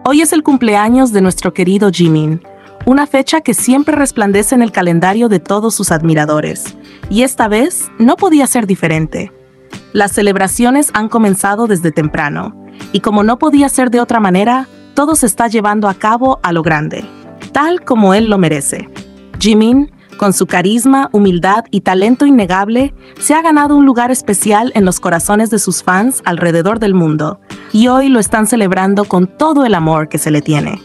Hoy es el cumpleaños de nuestro querido Jimin, una fecha que siempre resplandece en el calendario de todos sus admiradores. Y esta vez no podía ser diferente. Las celebraciones han comenzado desde temprano, y como no podía ser de otra manera, todo se está llevando a cabo a lo grande, tal como él lo merece. Jimin, con su carisma, humildad y talento innegable, se ha ganado un lugar especial en los corazones de sus fans alrededor del mundo, y hoy lo están celebrando con todo el amor que se le tiene.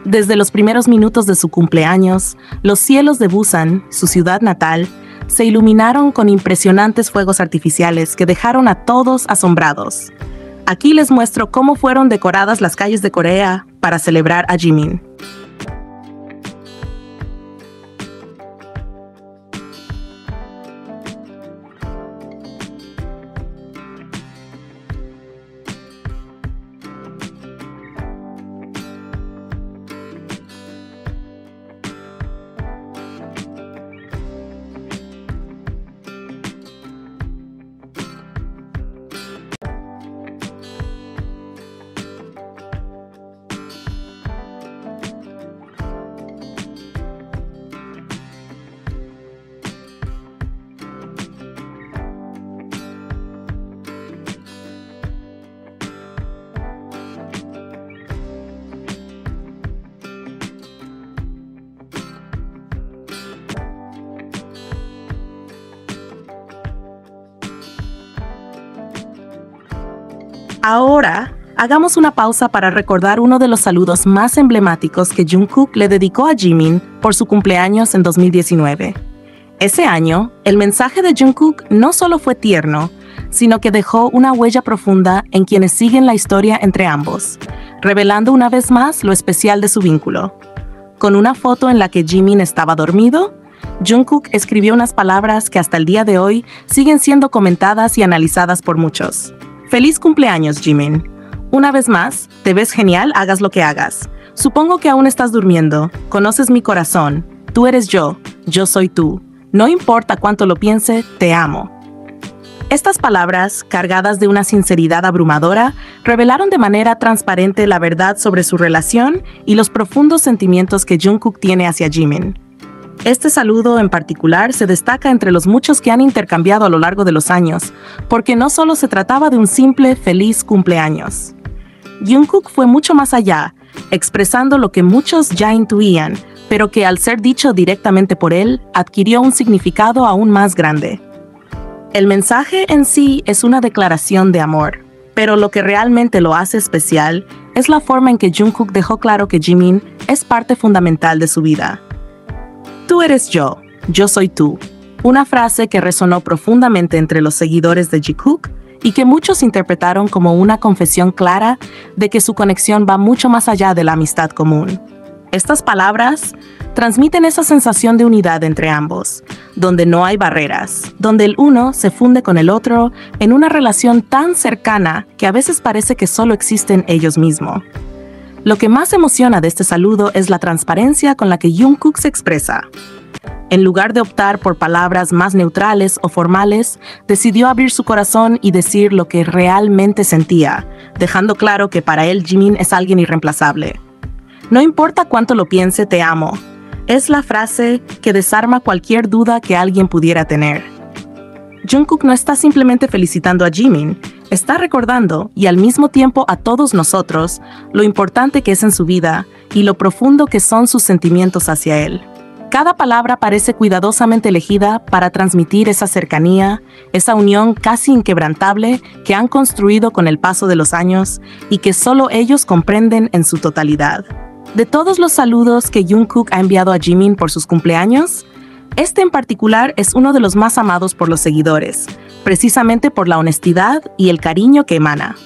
Desde los primeros minutos de su cumpleaños, los cielos de Busan, su ciudad natal, se iluminaron con impresionantes fuegos artificiales que dejaron a todos asombrados. Aquí les muestro cómo fueron decoradas las calles de Corea para celebrar a Jimin. Ahora, hagamos una pausa para recordar uno de los saludos más emblemáticos que Jungkook le dedicó a Jimin por su cumpleaños en 2019. Ese año, el mensaje de Jungkook no solo fue tierno, sino que dejó una huella profunda en quienes siguen la historia entre ambos, revelando una vez más lo especial de su vínculo. Con una foto en la que Jimin estaba dormido, Jungkook escribió unas palabras que hasta el día de hoy siguen siendo comentadas y analizadas por muchos. ¡Feliz cumpleaños, Jimin! Una vez más, te ves genial, hagas lo que hagas. Supongo que aún estás durmiendo. Conoces mi corazón. Tú eres yo soy tú. No importa cuánto lo piense, te amo. Estas palabras, cargadas de una sinceridad abrumadora, revelaron de manera transparente la verdad sobre su relación y los profundos sentimientos que Jungkook tiene hacia Jimin. Este saludo en particular se destaca entre los muchos que han intercambiado a lo largo de los años, porque no solo se trataba de un simple feliz cumpleaños. Jungkook fue mucho más allá, expresando lo que muchos ya intuían, pero que al ser dicho directamente por él, adquirió un significado aún más grande. El mensaje en sí es una declaración de amor, pero lo que realmente lo hace especial es la forma en que Jungkook dejó claro que Jimin es parte fundamental de su vida. Tú eres yo soy tú. Una frase que resonó profundamente entre los seguidores de Jungkook y que muchos interpretaron como una confesión clara de que su conexión va mucho más allá de la amistad común. Estas palabras transmiten esa sensación de unidad entre ambos, donde no hay barreras, donde el uno se funde con el otro en una relación tan cercana que a veces parece que solo existen ellos mismos. Lo que más emociona de este saludo es la transparencia con la que Jungkook se expresa. En lugar de optar por palabras más neutrales o formales, decidió abrir su corazón y decir lo que realmente sentía, dejando claro que para él Jimin es alguien irreemplazable. No importa cuánto lo piense, te amo. Es la frase que desarma cualquier duda que alguien pudiera tener. Jungkook no está simplemente felicitando a Jimin, está recordando, y al mismo tiempo a todos nosotros, lo importante que es en su vida y lo profundo que son sus sentimientos hacia él. Cada palabra parece cuidadosamente elegida para transmitir esa cercanía, esa unión casi inquebrantable que han construido con el paso de los años y que solo ellos comprenden en su totalidad. De todos los saludos que Jungkook ha enviado a Jimin por sus cumpleaños, este en particular es uno de los más amados por los seguidores, precisamente por la honestidad y el cariño que emana.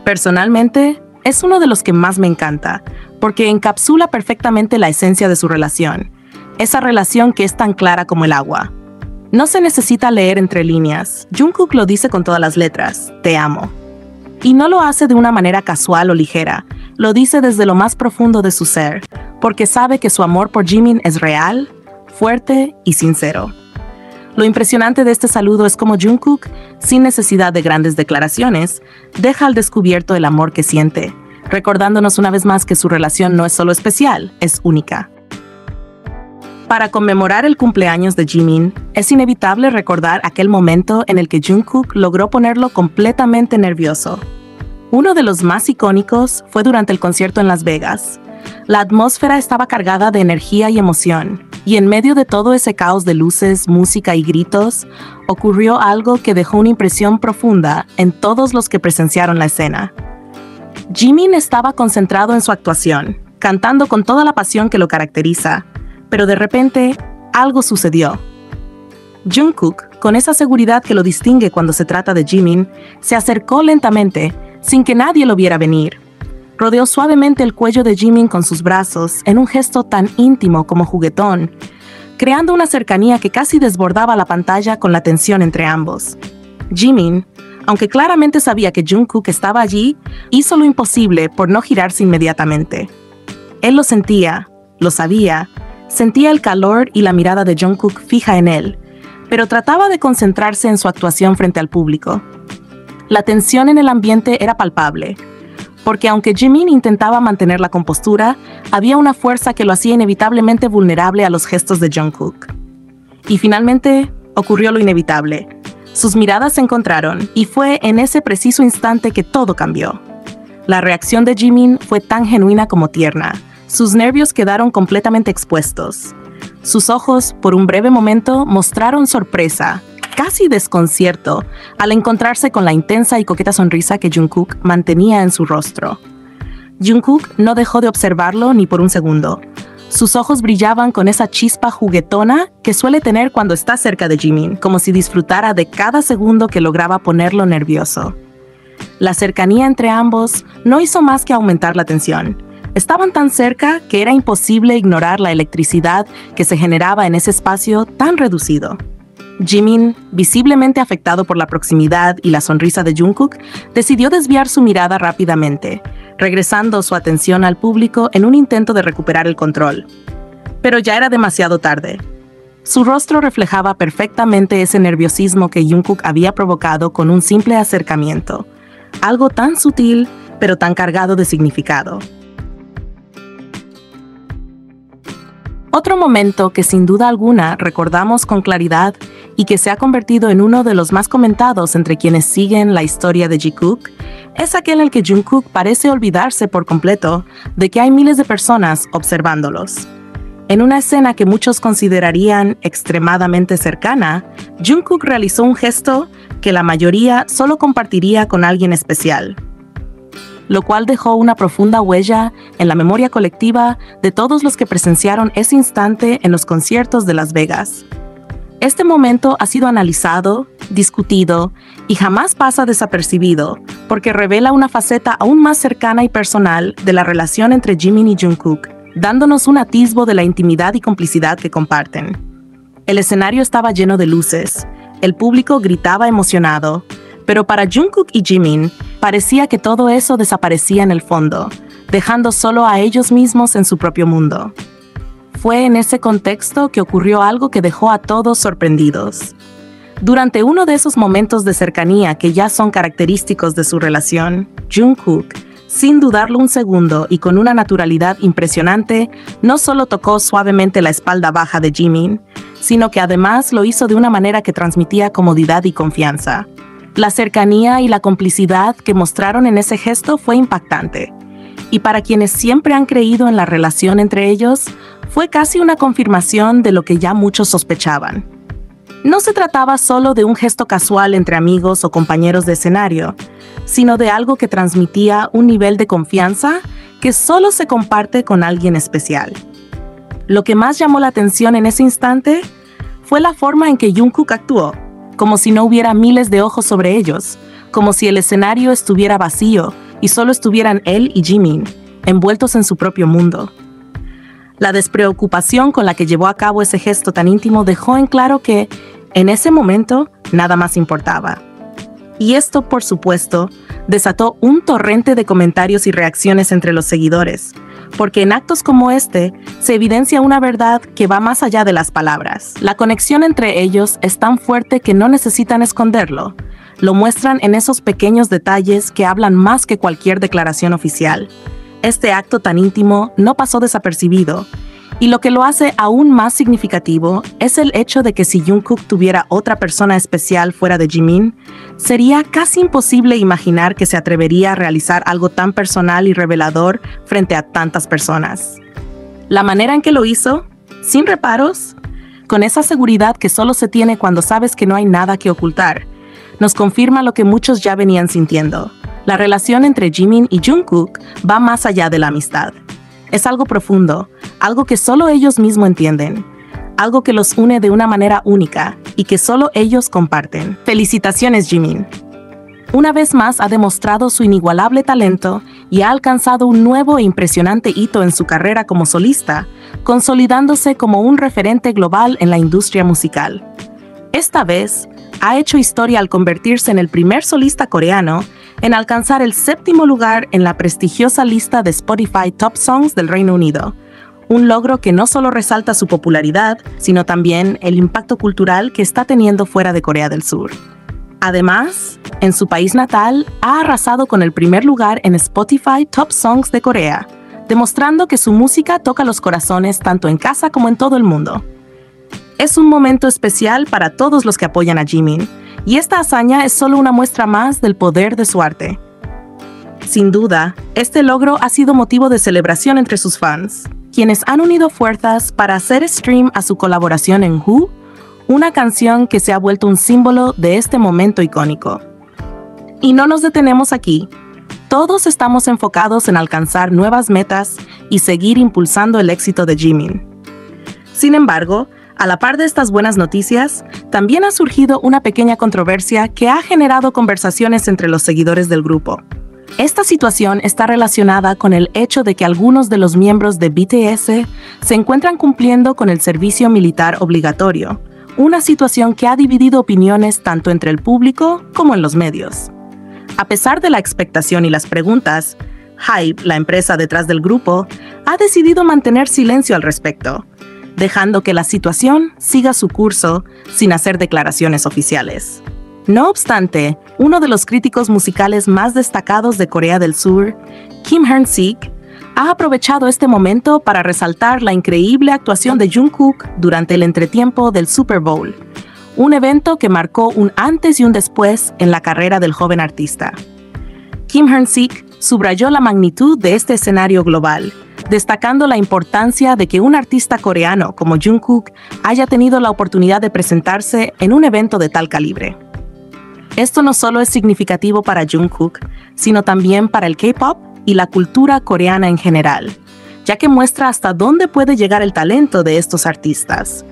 Personalmente, es uno de los que más me encanta, porque encapsula perfectamente la esencia de su relación, esa relación que es tan clara como el agua. No se necesita leer entre líneas, Jungkook lo dice con todas las letras, te amo. Y no lo hace de una manera casual o ligera, lo dice desde lo más profundo de su ser, porque sabe que su amor por Jimin es real, fuerte y sincero. Lo impresionante de este saludo es cómo Jungkook, sin necesidad de grandes declaraciones, deja al descubierto el amor que siente, recordándonos una vez más que su relación no es solo especial, es única. Para conmemorar el cumpleaños de Jimin, es inevitable recordar aquel momento en el que Jungkook logró ponerlo completamente nervioso. Uno de los más icónicos fue durante el concierto en Las Vegas. La atmósfera estaba cargada de energía y emoción, y en medio de todo ese caos de luces, música y gritos, ocurrió algo que dejó una impresión profunda en todos los que presenciaron la escena. Jimin estaba concentrado en su actuación, cantando con toda la pasión que lo caracteriza, pero de repente, algo sucedió. Jungkook, con esa seguridad que lo distingue cuando se trata de Jimin, se acercó lentamente, sin que nadie lo viera venir. Rodeó suavemente el cuello de Jimin con sus brazos, en un gesto tan íntimo como juguetón, creando una cercanía que casi desbordaba la pantalla con la tensión entre ambos. Jimin, aunque claramente sabía que Jungkook estaba allí, hizo lo imposible por no girarse inmediatamente. Él lo sentía, lo sabía, sentía el calor y la mirada de Jungkook fija en él, pero trataba de concentrarse en su actuación frente al público. La tensión en el ambiente era palpable, porque aunque Jimin intentaba mantener la compostura, había una fuerza que lo hacía inevitablemente vulnerable a los gestos de Jungkook. Y finalmente, ocurrió lo inevitable. Sus miradas se encontraron, y fue en ese preciso instante que todo cambió. La reacción de Jimin fue tan genuina como tierna. Sus nervios quedaron completamente expuestos. Sus ojos, por un breve momento, mostraron sorpresa, casi desconcierto, al encontrarse con la intensa y coqueta sonrisa que Jungkook mantenía en su rostro. Jungkook no dejó de observarlo ni por un segundo. Sus ojos brillaban con esa chispa juguetona que suele tener cuando está cerca de Jimin, como si disfrutara de cada segundo que lograba ponerlo nervioso. La cercanía entre ambos no hizo más que aumentar la tensión. Estaban tan cerca que era imposible ignorar la electricidad que se generaba en ese espacio tan reducido. Jimin, visiblemente afectado por la proximidad y la sonrisa de Jungkook, decidió desviar su mirada rápidamente, regresando su atención al público en un intento de recuperar el control. Pero ya era demasiado tarde. Su rostro reflejaba perfectamente ese nerviosismo que Jungkook había provocado con un simple acercamiento, algo tan sutil pero tan cargado de significado. Otro momento que sin duda alguna recordamos con claridad y que se ha convertido en uno de los más comentados entre quienes siguen la historia de Jikook es aquel en el que Jungkook parece olvidarse por completo de que hay miles de personas observándolos. En una escena que muchos considerarían extremadamente cercana, Jungkook realizó un gesto que la mayoría solo compartiría con alguien especial, lo cual dejó una profunda huella en la memoria colectiva de todos los que presenciaron ese instante en los conciertos de Las Vegas. Este momento ha sido analizado, discutido y jamás pasa desapercibido porque revela una faceta aún más cercana y personal de la relación entre Jimin y Jungkook, dándonos un atisbo de la intimidad y complicidad que comparten. El escenario estaba lleno de luces, el público gritaba emocionado, pero para Jungkook y Jimin parecía que todo eso desaparecía en el fondo, dejando solo a ellos mismos en su propio mundo. Fue en ese contexto que ocurrió algo que dejó a todos sorprendidos. Durante uno de esos momentos de cercanía que ya son característicos de su relación, Jungkook, sin dudarlo un segundo y con una naturalidad impresionante, no solo tocó suavemente la espalda baja de Jimin, sino que además lo hizo de una manera que transmitía comodidad y confianza. La cercanía y la complicidad que mostraron en ese gesto fue impactante, y para quienes siempre han creído en la relación entre ellos, fue casi una confirmación de lo que ya muchos sospechaban. No se trataba solo de un gesto casual entre amigos o compañeros de escenario, sino de algo que transmitía un nivel de confianza que solo se comparte con alguien especial. Lo que más llamó la atención en ese instante fue la forma en que Jungkook actuó, como si no hubiera miles de ojos sobre ellos, como si el escenario estuviera vacío y solo estuvieran él y Jimin, envueltos en su propio mundo. La despreocupación con la que llevó a cabo ese gesto tan íntimo dejó en claro que, en ese momento, nada más importaba. Y esto, por supuesto, desató un torrente de comentarios y reacciones entre los seguidores, porque en actos como este se evidencia una verdad que va más allá de las palabras. La conexión entre ellos es tan fuerte que no necesitan esconderlo. lo muestran en esos pequeños detalles que hablan más que cualquier declaración oficial. Este acto tan íntimo no pasó desapercibido, y lo que lo hace aún más significativo es el hecho de que si Jungkook tuviera otra persona especial fuera de Jimin, sería casi imposible imaginar que se atrevería a realizar algo tan personal y revelador frente a tantas personas. La manera en que lo hizo, sin reparos, con esa seguridad que solo se tiene cuando sabes que no hay nada que ocultar, nos confirma lo que muchos ya venían sintiendo. La relación entre Jimin y Jungkook va más allá de la amistad. Es algo profundo, algo que solo ellos mismos entienden, algo que los une de una manera única y que solo ellos comparten. Felicitaciones, Jimin. Una vez más ha demostrado su inigualable talento y ha alcanzado un nuevo e impresionante hito en su carrera como solista, consolidándose como un referente global en la industria musical. Esta vez, ha hecho historia al convertirse en el primer solista coreano en alcanzar el 7º lugar en la prestigiosa lista de Spotify Top Songs del Reino Unido, un logro que no solo resalta su popularidad, sino también el impacto cultural que está teniendo fuera de Corea del Sur. Además, en su país natal, ha arrasado con el primer lugar en Spotify Top Songs de Corea, demostrando que su música toca los corazones tanto en casa como en todo el mundo. Es un momento especial para todos los que apoyan a Jimin, y esta hazaña es solo una muestra más del poder de su arte. Sin duda, este logro ha sido motivo de celebración entre sus fans, quienes han unido fuerzas para hacer stream a su colaboración en Who, una canción que se ha vuelto un símbolo de este momento icónico. Y no nos detenemos aquí. Todos estamos enfocados en alcanzar nuevas metas y seguir impulsando el éxito de Jimin. Sin embargo, a la par de estas buenas noticias, también ha surgido una pequeña controversia que ha generado conversaciones entre los seguidores del grupo. Esta situación está relacionada con el hecho de que algunos de los miembros de BTS se encuentran cumpliendo con el servicio militar obligatorio, una situación que ha dividido opiniones tanto entre el público como en los medios. A pesar de la expectación y las preguntas, HYBE, la empresa detrás del grupo, ha decidido mantener silencio al respecto, dejando que la situación siga su curso sin hacer declaraciones oficiales. No obstante, uno de los críticos musicales más destacados de Corea del Sur, Kim Hyun-sik, ha aprovechado este momento para resaltar la increíble actuación de Jungkook durante el entretiempo del Super Bowl, un evento que marcó un antes y un después en la carrera del joven artista. Kim Hyun-sik subrayó la magnitud de este escenario global, destacando la importancia de que un artista coreano como Jungkook haya tenido la oportunidad de presentarse en un evento de tal calibre. Esto no solo es significativo para Jungkook, sino también para el K-pop y la cultura coreana en general, ya que muestra hasta dónde puede llegar el talento de estos artistas.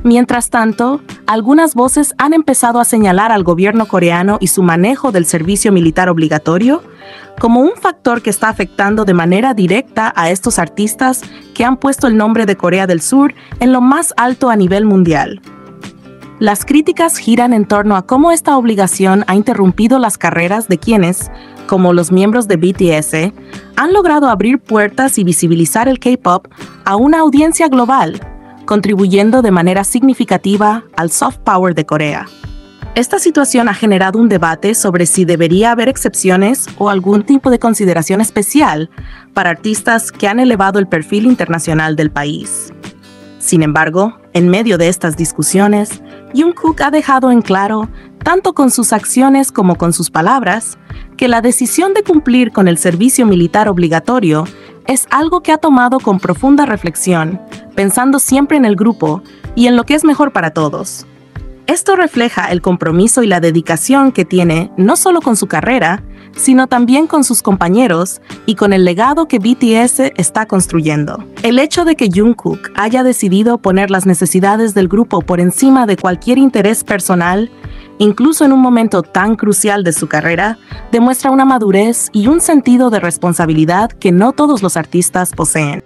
Mientras tanto, algunas voces han empezado a señalar al gobierno coreano y su manejo del servicio militar obligatorio como un factor que está afectando de manera directa a estos artistas que han puesto el nombre de Corea del Sur en lo más alto a nivel mundial. Las críticas giran en torno a cómo esta obligación ha interrumpido las carreras de quienes, como los miembros de BTS, han logrado abrir puertas y visibilizar el K-pop a una audiencia global, contribuyendo de manera significativa al soft power de Corea. Esta situación ha generado un debate sobre si debería haber excepciones o algún tipo de consideración especial para artistas que han elevado el perfil internacional del país. Sin embargo, en medio de estas discusiones, Jungkook ha dejado en claro, tanto con sus acciones como con sus palabras, que la decisión de cumplir con el servicio militar obligatorio es algo que ha tomado con profunda reflexión, pensando siempre en el grupo y en lo que es mejor para todos. Esto refleja el compromiso y la dedicación que tiene no solo con su carrera, sino también con sus compañeros y con el legado que BTS está construyendo. El hecho de que Jungkook haya decidido poner las necesidades del grupo por encima de cualquier interés personal, incluso en un momento tan crucial de su carrera, demuestra una madurez y un sentido de responsabilidad que no todos los artistas poseen.